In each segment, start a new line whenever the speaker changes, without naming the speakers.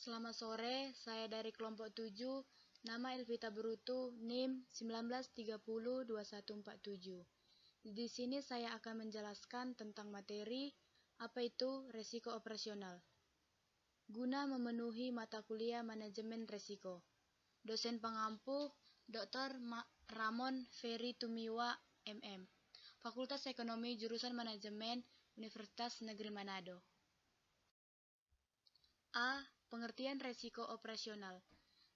Selamat sore, saya dari kelompok 7, nama Elvita Brutu, NIM 19302147. Di sini saya akan menjelaskan tentang materi apa itu resiko operasional. Guna memenuhi mata kuliah manajemen resiko. Dosen pengampu Dr. Ramon Ferry Tumiwa, MM. Fakultas Ekonomi Jurusan Manajemen Universitas Negeri Manado. A. Pengertian resiko operasional.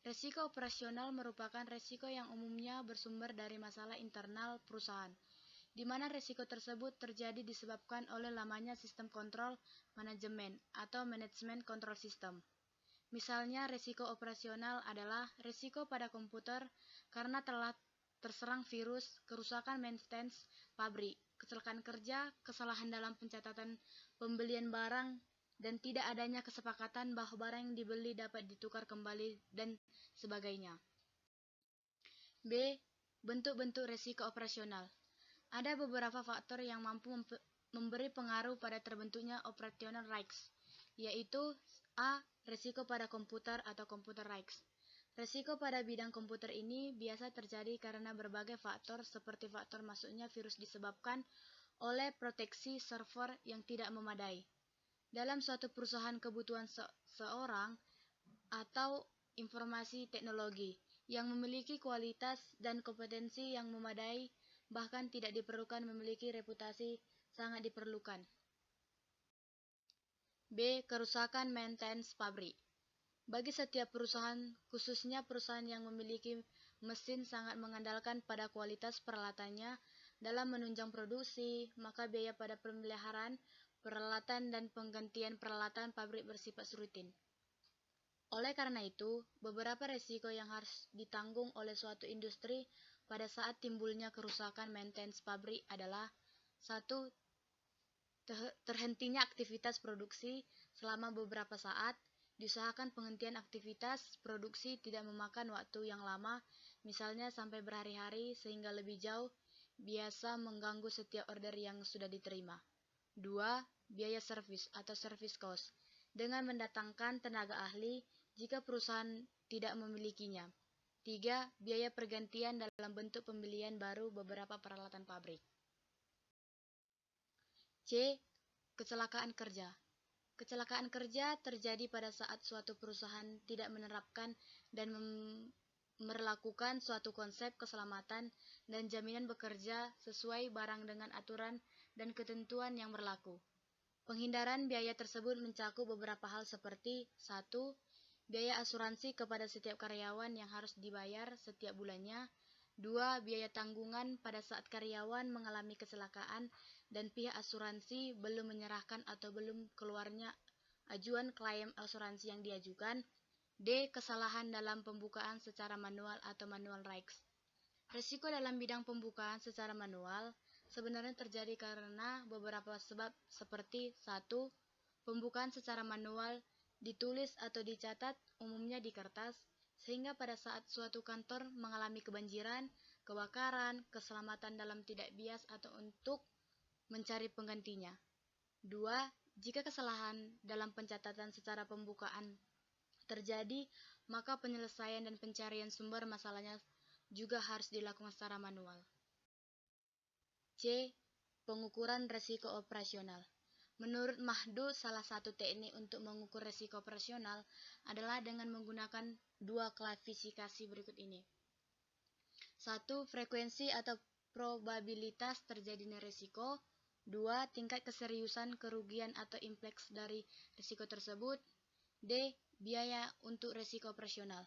Resiko operasional merupakan resiko yang umumnya bersumber dari masalah internal perusahaan, di mana resiko tersebut terjadi disebabkan oleh lamanya sistem kontrol manajemen atau manajemen kontrol sistem. Misalnya, resiko operasional adalah resiko pada komputer karena telah terserang virus, kerusakan maintenance pabrik, kecelakaan kerja, kesalahan dalam pencatatan pembelian barang, dan tidak adanya kesepakatan bahwa barang yang dibeli dapat ditukar kembali, dan sebagainya. B. Bentuk-bentuk resiko operasional. Ada beberapa faktor yang mampu memberi pengaruh pada terbentuknya operational risks, yaitu A. Resiko pada komputer atau computer risks. Resiko pada bidang komputer ini biasa terjadi karena berbagai faktor seperti faktor masuknya virus disebabkan oleh proteksi server yang tidak memadai dalam suatu perusahaan, kebutuhan seorang atau informasi teknologi yang memiliki kualitas dan kompetensi yang memadai, bahkan tidak diperlukan memiliki reputasi sangat diperlukan. B. Kerusakan maintenance pabrik. Bagi setiap perusahaan, khususnya perusahaan yang memiliki mesin sangat mengandalkan pada kualitas peralatannya dalam menunjang produksi, maka biaya pada pemeliharaan peralatan dan penggantian peralatan pabrik bersifat rutin. Oleh karena itu, beberapa resiko yang harus ditanggung oleh suatu industri pada saat timbulnya kerusakan maintenance pabrik adalah 1. Terhentinya aktivitas produksi selama beberapa saat. Diusahakan penghentian aktivitas produksi tidak memakan waktu yang lama, misalnya sampai berhari-hari sehingga lebih jauh, biasa mengganggu setiap order yang sudah diterima. 2. Biaya servis atau service cost, dengan mendatangkan tenaga ahli jika perusahaan tidak memilikinya. 3. Biaya pergantian dalam bentuk pembelian baru beberapa peralatan pabrik. C. Kecelakaan kerja. Kecelakaan kerja terjadi pada saat suatu perusahaan tidak menerapkan dan memperlakukan suatu konsep keselamatan dan jaminan bekerja sesuai barang dengan aturan dan ketentuan yang berlaku. Penghindaran biaya tersebut mencakup beberapa hal seperti 1. Biaya asuransi kepada setiap karyawan yang harus dibayar setiap bulannya. 2. Biaya tanggungan pada saat karyawan mengalami kecelakaan dan pihak asuransi belum menyerahkan atau belum keluarnya ajuan klaim asuransi yang diajukan. D. Kesalahan dalam pembukaan secara manual atau manual risks. Risiko dalam bidang pembukaan secara manual sebenarnya terjadi karena beberapa sebab seperti 1. Pembukaan secara manual ditulis atau dicatat umumnya di kertas, sehingga pada saat suatu kantor mengalami kebanjiran, kebakaran, keselamatan dalam tidak bias atau untuk mencari penggantinya. 2. Jika kesalahan dalam pencatatan secara pembukaan terjadi, maka penyelesaian dan pencarian sumber masalahnya juga harus dilakukan secara manual. C. Pengukuran resiko operasional. Menurut Mahdu, salah satu teknik untuk mengukur resiko operasional adalah dengan menggunakan 2 klasifikasi berikut ini. 1. Frekuensi atau probabilitas terjadinya resiko. 2. Tingkat keseriusan kerugian atau impact dari resiko tersebut. D. Biaya untuk resiko operasional.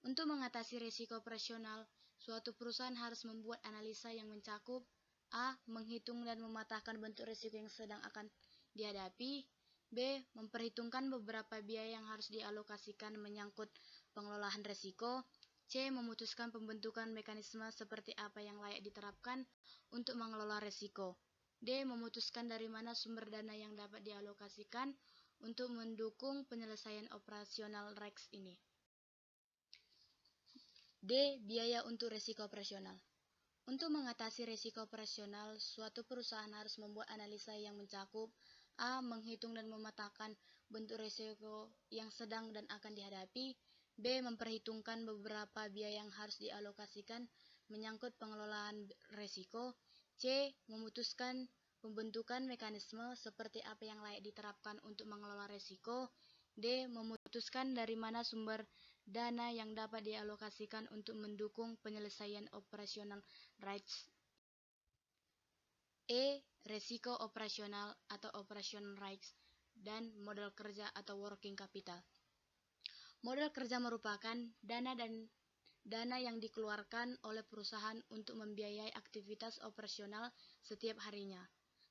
Untuk mengatasi resiko operasional, suatu perusahaan harus membuat analisa yang mencakup A. Menghitung dan mematahkan bentuk risiko yang sedang akan dihadapi. B. Memperhitungkan beberapa biaya yang harus dialokasikan menyangkut pengelolaan risiko. C. Memutuskan pembentukan mekanisme seperti apa yang layak diterapkan untuk mengelola risiko. D. Memutuskan dari mana sumber dana yang dapat dialokasikan untuk mendukung penyelesaian operasional risks ini. D. Biaya untuk risiko operasional. Untuk mengatasi risiko operasional, suatu perusahaan harus membuat analisa yang mencakup A. Menghitung dan memetakan bentuk risiko yang sedang dan akan dihadapi. B. Memperhitungkan beberapa biaya yang harus dialokasikan menyangkut pengelolaan risiko. C. Memutuskan pembentukan mekanisme seperti apa yang layak diterapkan untuk mengelola risiko. D. Memutuskan dari mana sumber dana yang dapat dialokasikan untuk mendukung penyelesaian operasional rights. E. Risiko operasional atau operational rights dan modal kerja atau working capital. Modal kerja merupakan dana yang dikeluarkan oleh perusahaan untuk membiayai aktivitas operasional setiap harinya,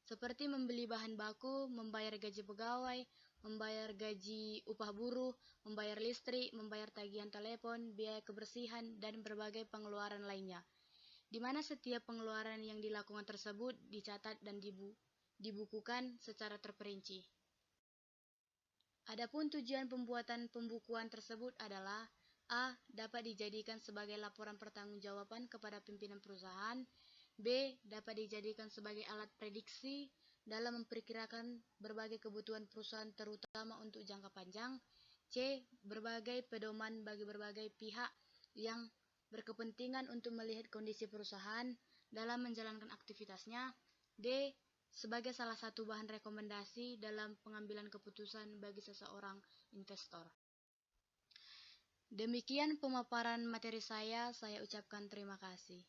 seperti membeli bahan baku, membayar gaji pegawai, membayar gaji upah buruh, membayar listrik, membayar tagihan telepon, biaya kebersihan, dan berbagai pengeluaran lainnya, di mana setiap pengeluaran yang dilakukan tersebut dicatat dan dibukukan secara terperinci. Adapun tujuan pembuatan pembukuan tersebut adalah: A. Dapat dijadikan sebagai laporan pertanggungjawaban kepada pimpinan perusahaan. B. Dapat dijadikan sebagai alat prediksi dalam memperkirakan berbagai kebutuhan perusahaan terutama untuk jangka panjang. C. Berbagai pedoman bagi berbagai pihak yang berkepentingan untuk melihat kondisi perusahaan dalam menjalankan aktivitasnya. D. Sebagai salah satu bahan rekomendasi dalam pengambilan keputusan bagi seseorang investor. Demikian pemaparan materi saya ucapkan terima kasih.